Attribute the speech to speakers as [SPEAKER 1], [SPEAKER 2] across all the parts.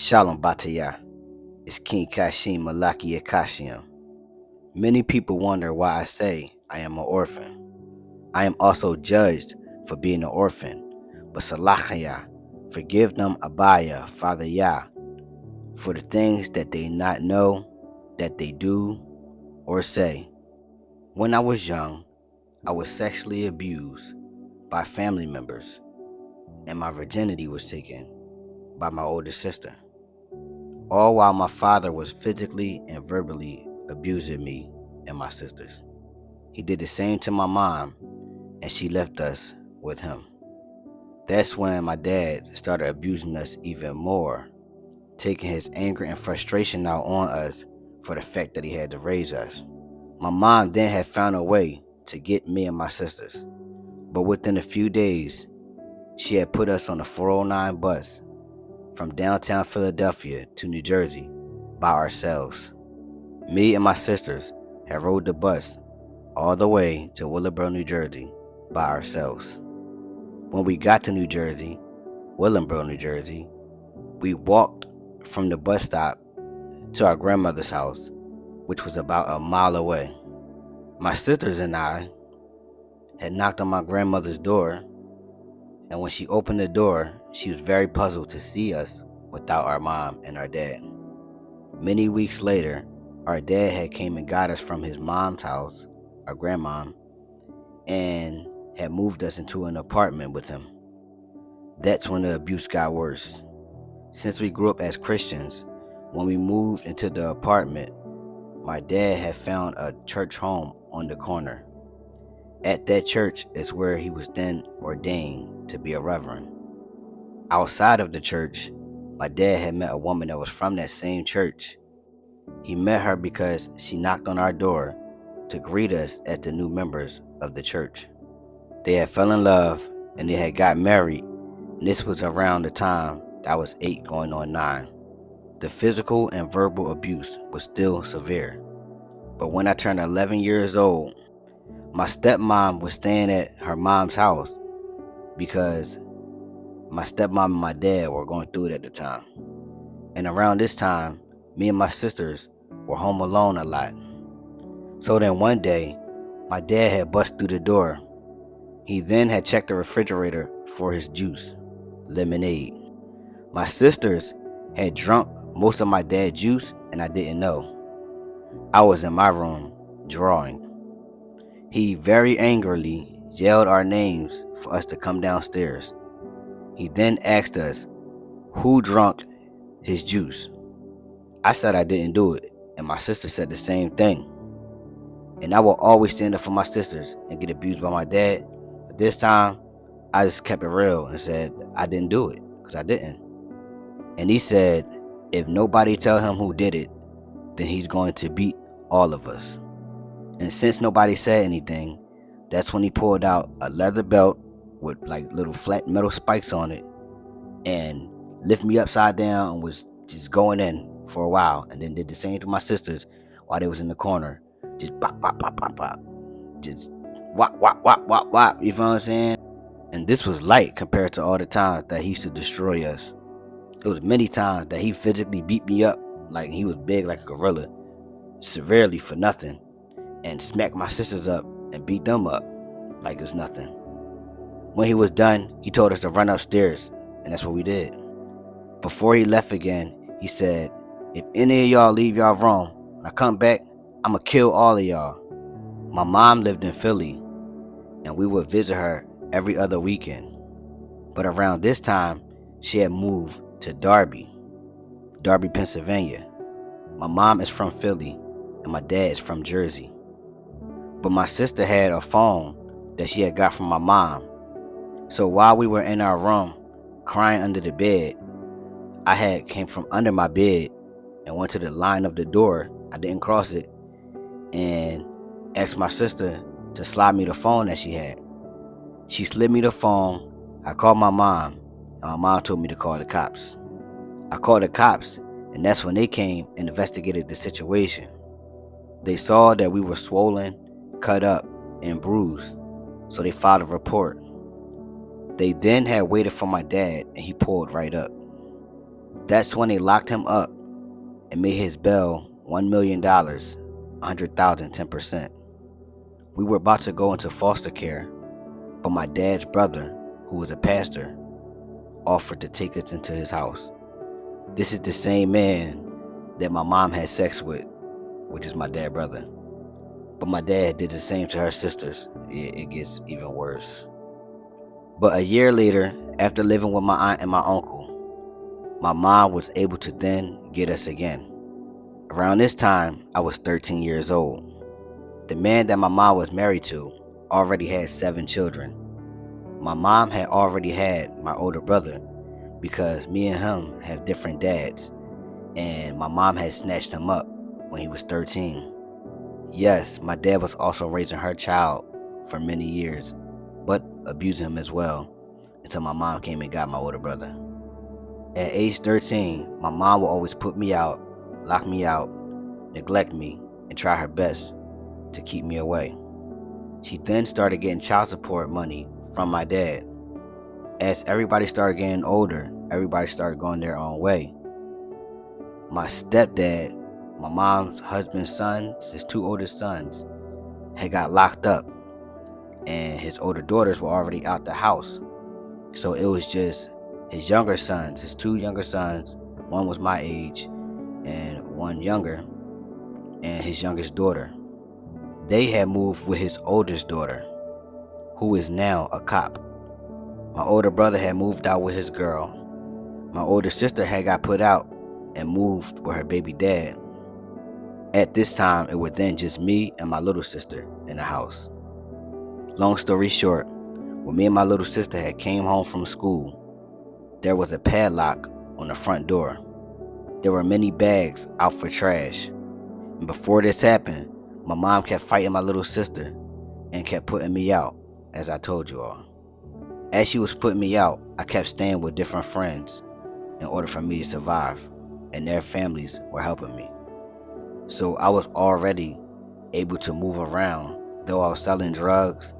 [SPEAKER 1] Shalom Bataya. It's King Kashim Malaki Akashiam. Many people wonder why I say I am an orphan. I am also judged for being an orphan. But Salachaya, forgive them Abaya, Father Yah, for the things that they not know, that they do or say. When I was young, I was sexually abused by family members, and my virginity was taken by my older sister. All while my father was physically and verbally abusing me and my sisters. He did the same to my mom, and she left us with him. That's when my dad started abusing us even more, taking his anger and frustration out on us for the fact that he had to raise us. My mom then had found a way to get me and my sisters, but within a few days, she had put us on a 409 bus from downtown Philadelphia to New Jersey by ourselves. Me and my sisters had rode the bus all the way to Willowboro, New Jersey by ourselves. When we got to New Jersey, Willingboro, New Jersey, we walked from the bus stop to our grandmother's house, which was about a mile away. My sisters and I had knocked on my grandmother's door, and when she opened the door, she was very puzzled to see us without our mom and our dad. Many weeks later, our dad had came and got us from his mom's house, our grandmom, and had moved us into an apartment with him. That's when the abuse got worse. Since we grew up as Christians, when we moved into the apartment, my dad had found a church home on the corner. At that church is where he was then ordained to be a reverend. Outside of the church, my dad had met a woman that was from that same church. He met her because she knocked on our door to greet us as the new members of the church. They had fell in love and they had got married, and this was around the time I was 8 going on 9. The physical and verbal abuse was still severe. But when I turned 11 years old, my stepmom was staying at her mom's house because my stepmom and my dad were going through it at the time. And around this time, me and my sisters were home alone a lot. So then one day, my dad had bust through the door. He then had checked the refrigerator for his juice, lemonade. My sisters had drunk most of my dad's juice and I didn't know. I was in my room drawing. He very angrily yelled our names for us to come downstairs. He then asked us who drunk his juice. I said I didn't do it, and my sister said the same thing. And I will always stand up for my sisters and get abused by my dad. But this time, I just kept it real and said I didn't do it, because I didn't. And he said if nobody tell him who did it, then he's going to beat all of us. And since nobody said anything, that's when he pulled out a leather belt with like little flat metal spikes on it and lifted me upside down and was just going in for a while, and then did the same to my sisters while they was in the corner. Just pop, pop, pop, pop, pop. Just whop, whop, whop, whop, whop. You feel what I'm saying? And this was light compared to all the times that he used to destroy us. It was many times that he physically beat me up like he was big like a gorilla, severely for nothing, and smacked my sisters up and beat them up like it was nothing. When he was done, he told us to run upstairs, and that's what we did. Before he left again, he said, if any of y'all leave y'all room, when I come back, I'ma kill all of y'all. My mom lived in Philly, and we would visit her every other weekend. But around this time, she had moved to Darby, Pennsylvania. My mom is from Philly, and my dad is from Jersey. But my sister had a phone that she had got from my mom. So while we were in our room, crying under the bed, I had came from under my bed and went to the line of the door. I didn't cross it, and asked my sister to slide me the phone that she had. She slid me the phone. I called my mom, and my mom told me to call the cops. I called the cops, and that's when they came and investigated the situation. They saw that we were swollen, cut up, and bruised, so they filed a report. They then had waited for my dad, and he pulled right up. That's when they locked him up and made his bail $1 million, 100,000, 10%. We were about to go into foster care, but my dad's brother, who was a pastor, offered to take us into his house. This is the same man that my mom had sex with, which is my dad's brother. But my dad did the same to her sisters. It gets even worse. But a year later, after living with my aunt and my uncle, my mom was able to then get us again. Around this time, I was 13 years old. The man that my mom was married to already had 7 children. My mom had already had my older brother because me and him have different dads, and my mom had snatched him up when he was 13. Yes, my dad was also raising her child for many years, but abusing him as well until my mom came and got my older brother. At age 13, my mom would always put me out, lock me out, neglect me, and try her best to keep me away. She then started getting child support money from my dad. As everybody started getting older, everybody started going their own way. My stepdad, my mom's husband's sons, his 2 oldest sons, had got locked up, and his older daughters were already out the house. So it was just his younger sons, his 2 younger sons, one was my age and one younger, and his youngest daughter. They had moved with his oldest daughter, who is now a cop. My older brother had moved out with his girl. My older sister had got put out and moved with her baby dad. At this time, it was then just me and my little sister in the house. Long story short, when me and my little sister had came home from school, there was a padlock on the front door. There were many bags out for trash. And before this happened, my mom kept fighting my little sister and kept putting me out, as I told you all. As she was putting me out, I kept staying with different friends in order for me to survive, and their families were helping me. So I was already able to move around, though I was selling drugs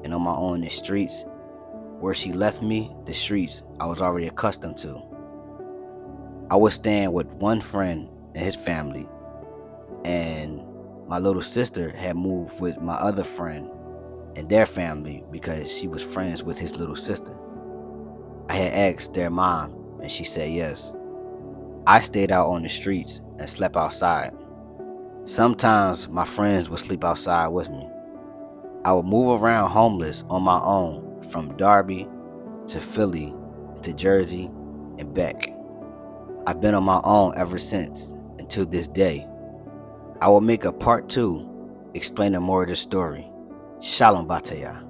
[SPEAKER 1] and on my own in the streets. Where she left me, the streets, I was already accustomed to. I was staying with one friend and his family, and my little sister had moved with my other friend and their family because she was friends with his little sister. I had asked their mom, and she said yes. I stayed out on the streets and slept outside. Sometimes my friends would sleep outside with me. I would move around homeless on my own from Darby to Philly to Jersey and back. I've been on my own ever since, and to this day. I will make a part 2 explaining more of this story. Shalom Bataya.